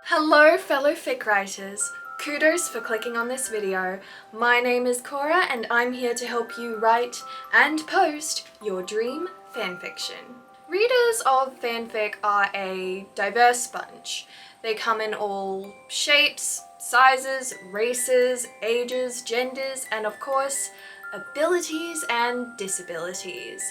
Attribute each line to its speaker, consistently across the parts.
Speaker 1: Hello fellow fic writers, kudos for clicking on this video. My name is Cora and I'm here to help you write and post your dream fanfiction. Readers of fanfic are a diverse bunch. They come in all shapes, sizes, races, ages, genders, and of course, abilities and disabilities.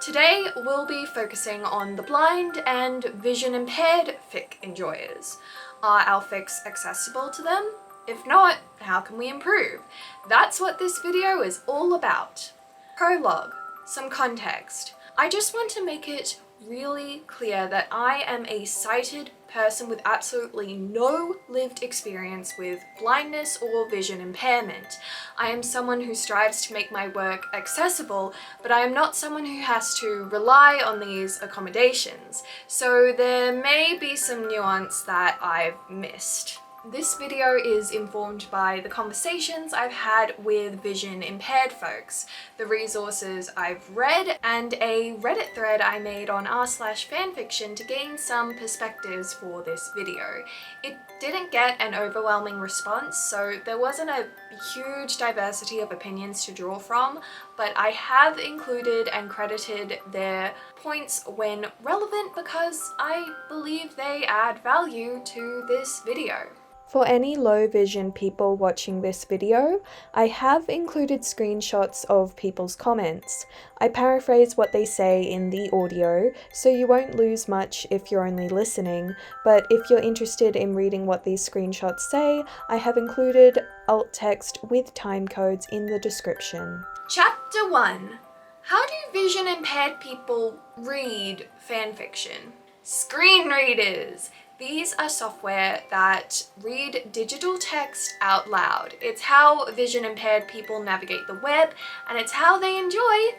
Speaker 1: Today we'll be focusing on the blind and vision-impaired fic enjoyers. Are our fics accessible to them? If not, how can we improve? That's what this video is all about. Prologue. Some context. I just want to make it really clear that I am a sighted person with absolutely no lived experience with blindness or vision impairment. I am someone who strives to make my work accessible, but I am not someone who has to rely on these accommodations, so there may be some nuance that I've missed. This video is informed by the conversations I've had with vision-impaired folks, the resources I've read, and a Reddit thread I made on r/fanfiction to gain some perspectives for this video. It didn't get an overwhelming response, so there wasn't a huge diversity of opinions to draw from, but I have included and credited their points when relevant because I believe they add value to this video. For any low vision people watching this video, I have included screenshots of people's comments. I paraphrase what they say in the audio, so you won't lose much if you're only listening, but if you're interested in reading what these screenshots say, I have included alt text with time codes in the description. Chapter 1. How do vision impaired people read fanfiction? Screen readers! These are software that read digital text out loud. It's how vision-impaired people navigate the web, and it's how they enjoy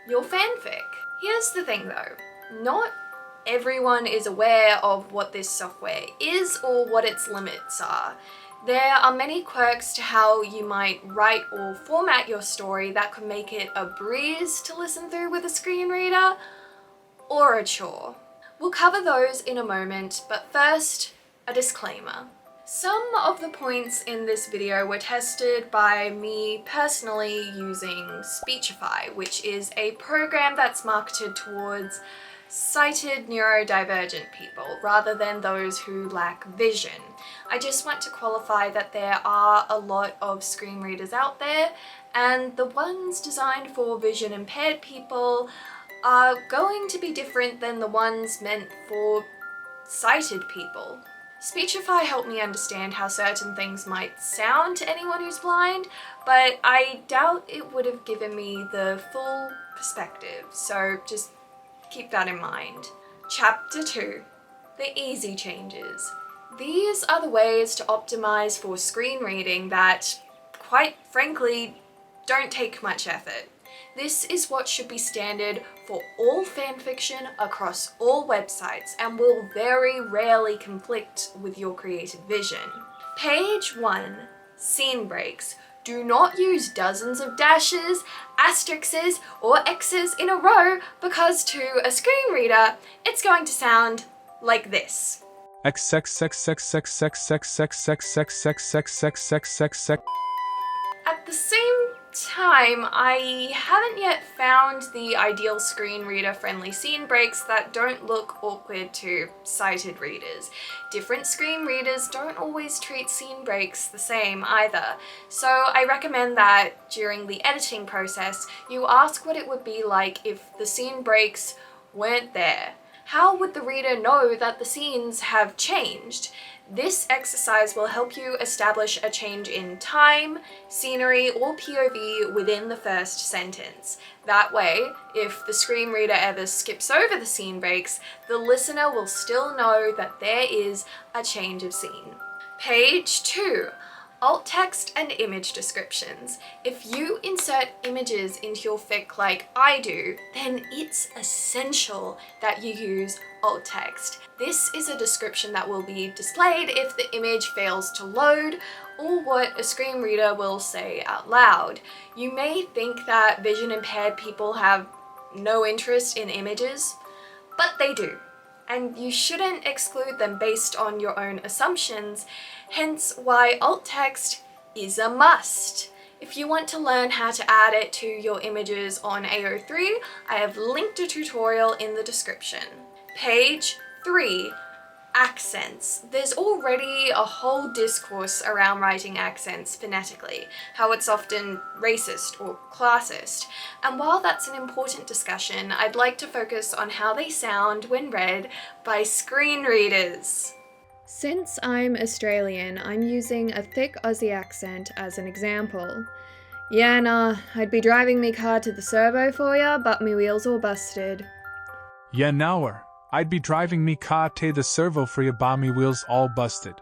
Speaker 1: your fanfic. Here's the thing though, not everyone is aware of what this software is or what its limits are. There are many quirks to how you might write or format your story that could make it a breeze to listen through with a screen reader, or a chore. We'll cover those in a moment, but first, a disclaimer. Some of the points in this video were tested by me personally using Speechify, which is a program that's marketed towards sighted neurodivergent people rather than those who lack vision. I just want to qualify that there are a lot of screen readers out there, and the ones designed for vision impaired people are going to be different than the ones meant for sighted people. Speechify helped me understand how certain things might sound to anyone who's blind, but I doubt it would have given me the full perspective, so just keep that in mind. Chapter 2. The easy changes. These are the ways to optimize for screen reading that, quite frankly, don't take much effort. This is what should be standard for all fanfiction across all websites and will very rarely conflict with your creative vision. Page 1. Scene breaks. Do not use dozens of dashes, asterisks, or X's in a row because to a screen reader, it's going to sound like this. At the same time, I haven't yet found the ideal screen reader friendly scene breaks that don't look awkward to sighted readers. Different screen readers don't always treat scene breaks the same either, so I recommend that during the editing process you ask what it would be like if the scene breaks weren't there. How would the reader know that the scenes have changed? This exercise will help you establish a change in time, scenery, or POV within the first sentence. That way, if the screen reader ever skips over the scene breaks, the listener will still know that there is a change of scene. Page 2. Alt text and image descriptions. If you insert images into your fic like I do, then it's essential that you use alt text. This is a description that will be displayed if the image fails to load, or what a screen reader will say out loud. You may think that vision impaired people have no interest in images, but they do. and you shouldn't exclude them based on your own assumptions, hence why alt text is a must. If you want to learn how to add it to your images on AO3, I have linked a tutorial in the description. Page 3. Accents. There's already a whole discourse around writing accents phonetically, how it's often racist or classist, and while that's an important discussion, I'd like to focus on how they sound when read by screen readers. Since I'm Australian, I'm using a thick Aussie accent as an example. Yeah, nah, I'd be driving me car to the servo for ya, but me wheels all busted.
Speaker 2: Yeah, nower. I'd be driving me car to the servo for ya, but me wheels all busted.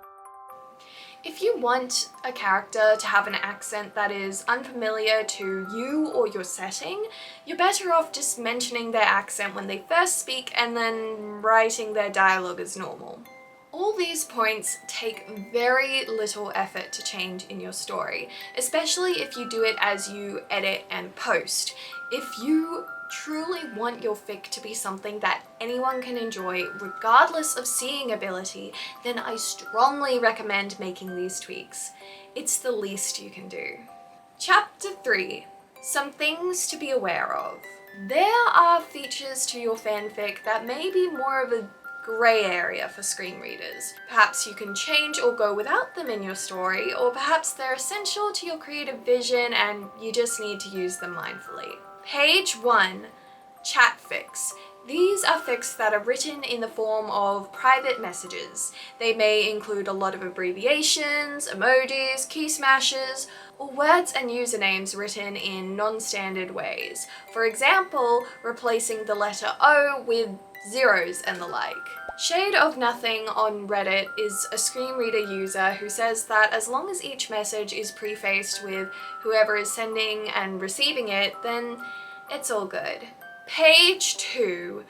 Speaker 1: If you want a character to have an accent that is unfamiliar to you or your setting, you're better off just mentioning their accent when they first speak and then writing their dialogue as normal. All these points take very little effort to change in your story, especially if you do it as you edit and post. If you truly want your fic to be something that anyone can enjoy regardless of seeing ability, then I strongly recommend making these tweaks. It's the least you can do. Chapter 3. Some things to be aware of. There are features to your fanfic that may be more of a grey area for screen readers. Perhaps you can change or go without them in your story, or perhaps they're essential to your creative vision and you just need to use them mindfully. Page 1. Chatfics. These are fics that are written in the form of private messages. They may include a lot of abbreviations, emojis, key smashes, or words and usernames written in non-standard ways. For example, replacing the letter O with zeros and the like. ShadeOfNothing on Reddit is a screen reader user who says that as long as each message is prefaced with whoever is sending and receiving it, then it's all good. Page 2.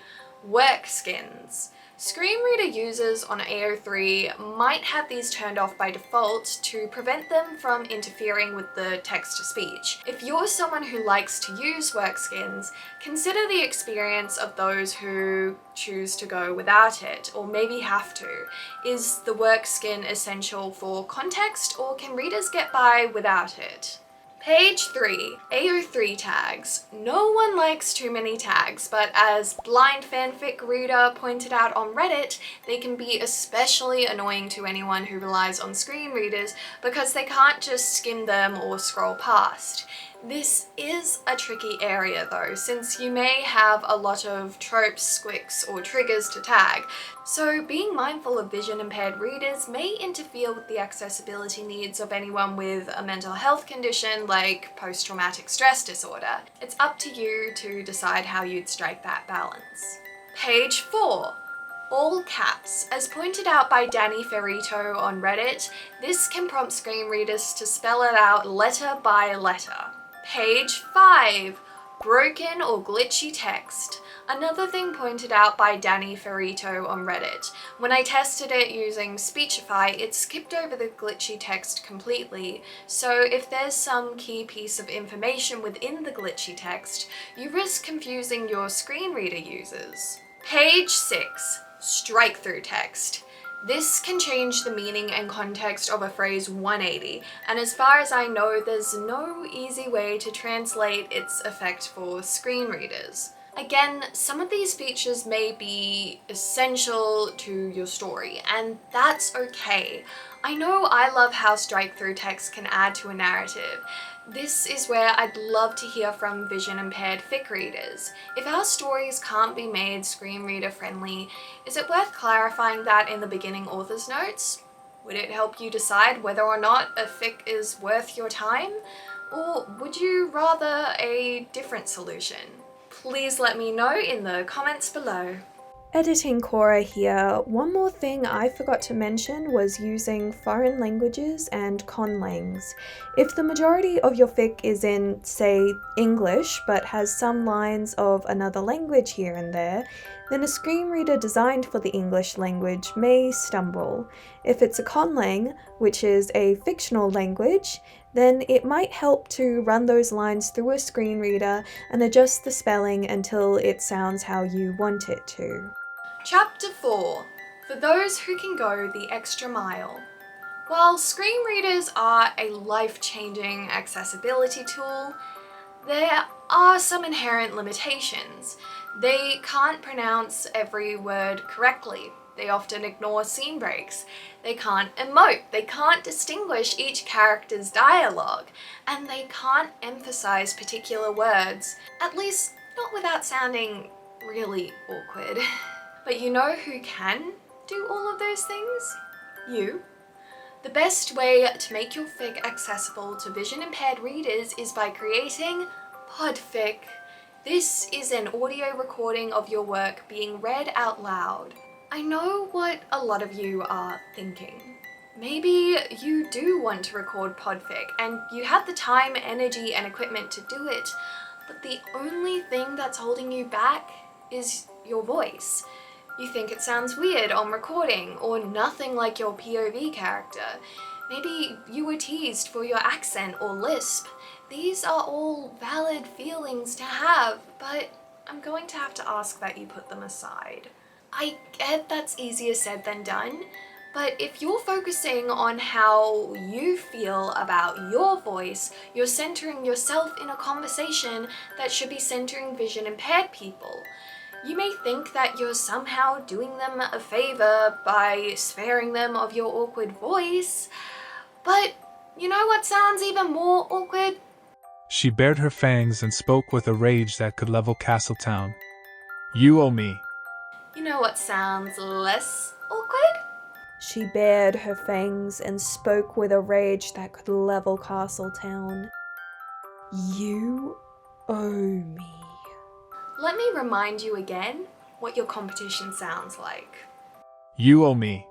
Speaker 1: Workskins. Screen reader users on AO3 might have these turned off by default to prevent them from interfering with the text-to-speech. If you're someone who likes to use workskins, consider the experience of those who choose to go without it, or maybe have to. Is the workskin essential for context, or can readers get by without it? Page 3. AO3 tags. No one likes too many tags, but as blind fanfic reader pointed out on Reddit, they can be especially annoying to anyone who relies on screen readers because they can't just skim them or scroll past. This is a tricky area though, since you may have a lot of tropes, squicks, or triggers to tag, so being mindful of vision-impaired readers may interfere with the accessibility needs of anyone with a mental health condition like post-traumatic stress disorder. It's up to you to decide how you'd strike that balance. Page 4. All caps. As pointed out by Danny Ferrito on Reddit, this can prompt screen readers to spell it out letter by letter. Page 5. Broken or glitchy text. Another thing pointed out by Danny Ferrito on Reddit. When I tested it using Speechify, it skipped over the glitchy text completely, so if there's some key piece of information within the glitchy text, you risk confusing your screen reader users. Page 6. Strike-through text. This can change the meaning and context of a phrase 180, and as far as I know, there's no easy way to translate its effect for screen readers. Again, some of these features may be essential to your story, and that's okay. I know I love how strike-through text can add to a narrative. This is where I'd love to hear from vision-impaired fic readers. If our stories can't be made screen reader friendly, is it worth clarifying that in the beginning author's notes? Would it help you decide whether or not a fic is worth your time? Or would you rather a different solution? Please let me know in the comments below. Editing Cora here. One more thing I forgot to mention was using foreign languages and conlangs. If the majority of your fic is in, say, English, but has some lines of another language here and there, then a screen reader designed for the English language may stumble. If it's a conlang, which is a fictional language, then it might help to run those lines through a screen reader and adjust the spelling until it sounds how you want it to. Chapter 4. For those who can go the extra mile. While screen readers are a life-changing accessibility tool, there are some inherent limitations. They can't pronounce every word correctly. They often ignore scene breaks. They can't emote. They can't distinguish each character's dialogue. And they can't emphasize particular words, at least not without sounding really awkward. But you know who can do all of those things? You. The best way to make your fic accessible to vision-impaired readers is by creating Podfic. This is an audio recording of your work being read out loud. I know what a lot of you are thinking. Maybe you do want to record Podfic and you have the time, energy, and equipment to do it, but the only thing that's holding you back is your voice. You think it sounds weird on recording or nothing like your POV character. Maybe you were teased for your accent or lisp. These are all valid feelings to have, but I'm going to have to ask that you put them aside. I get that's easier said than done, but if you're focusing on how you feel about your voice, you're centering yourself in a conversation that should be centering vision-impaired people. You may think that you're somehow doing them a favor by sparing them of your awkward voice, but you know what sounds even more awkward?
Speaker 2: She bared her fangs and spoke with a rage that could level Castletown. You owe me.
Speaker 1: You know what sounds less awkward?
Speaker 3: She bared her fangs and spoke with a rage that could level Castletown. You owe me.
Speaker 1: Let me remind you again what your competition sounds like.
Speaker 2: You owe me.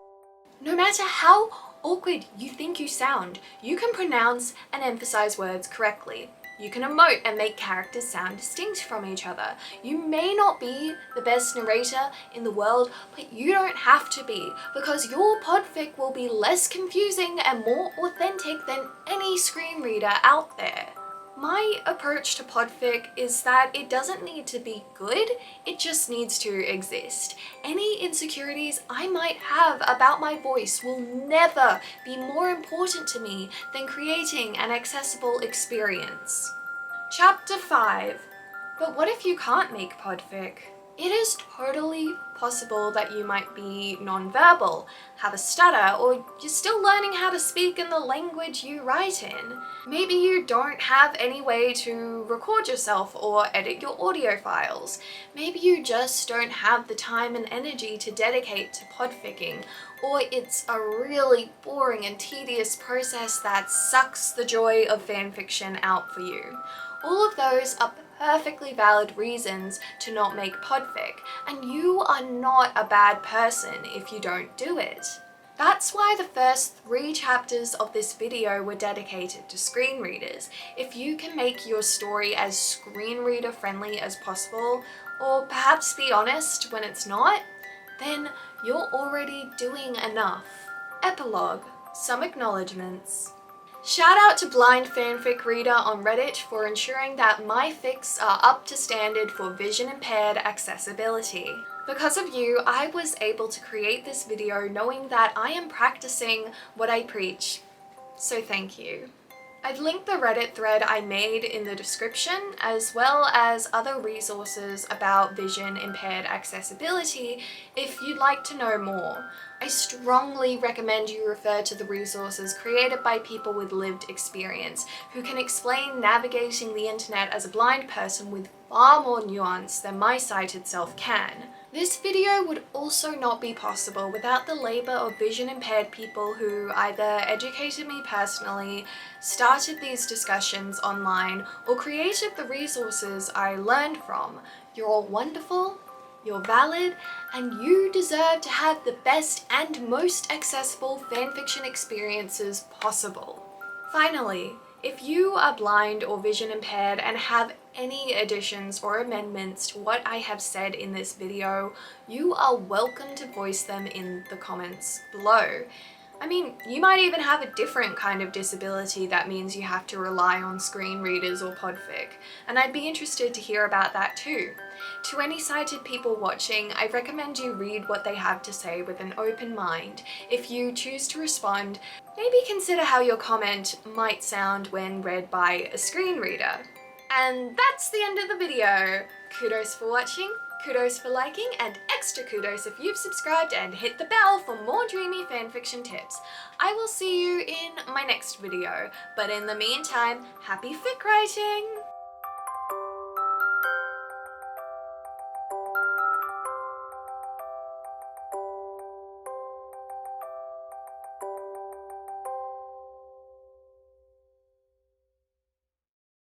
Speaker 1: No matter how awkward you think you sound, you can pronounce and emphasize words correctly. You can emote and make characters sound distinct from each other. You may not be the best narrator in the world, but you don't have to be, because your podfic will be less confusing and more authentic than any screen reader out there. My approach to podfic is that it doesn't need to be good, it just needs to exist. Any insecurities I might have about my voice will never be more important to me than creating an accessible experience. Chapter 5. But what if you can't make podfic? It is totally possible that you might be non-verbal, have a stutter, or you're still learning how to speak in the language you write in. Maybe you don't have any way to record yourself or edit your audio files. Maybe you just don't have the time and energy to dedicate to podficking, or it's a really boring and tedious process that sucks the joy of fanfiction out for you. All of those are perfectly valid reasons to not make podfic, and you are not a bad person if you don't do it. That's why the first 3 chapters of this video were dedicated to screen readers. If you can make your story as screen reader friendly as possible, or perhaps be honest when it's not, then you're already doing enough. Epilogue. Some acknowledgements. Shout out to Blind Fanfic Reader on Reddit for ensuring that my fics are up to standard for vision-impaired accessibility. Because of you, I was able to create this video knowing that I am practicing what I preach. So thank you. I've linked the Reddit thread I made in the description, as well as other resources about vision-impaired accessibility if you'd like to know more. I strongly recommend you refer to the resources created by people with lived experience who can explain navigating the internet as a blind person with far more nuance than my site itself can. This video would also not be possible without the labour of vision-impaired people who either educated me personally, started these discussions online, or created the resources I learned from. You're all wonderful, you're valid, and you deserve to have the best and most accessible fanfiction experiences possible. Finally, if you are blind or vision impaired and have any additions or amendments to what I have said in this video, you are welcome to voice them in the comments below. I mean, you might even have a different kind of disability that means you have to rely on screen readers or podfic, and I'd be interested to hear about that too. To any sighted people watching, I recommend you read what they have to say with an open mind. If you choose to respond, maybe consider how your comment might sound when read by a screen reader. And that's the end of the video. Kudos for watching, kudos for liking, and extra kudos if you've subscribed and hit the bell for more dreamy fanfiction tips. I will see you in my next video, but in the meantime, happy fic writing!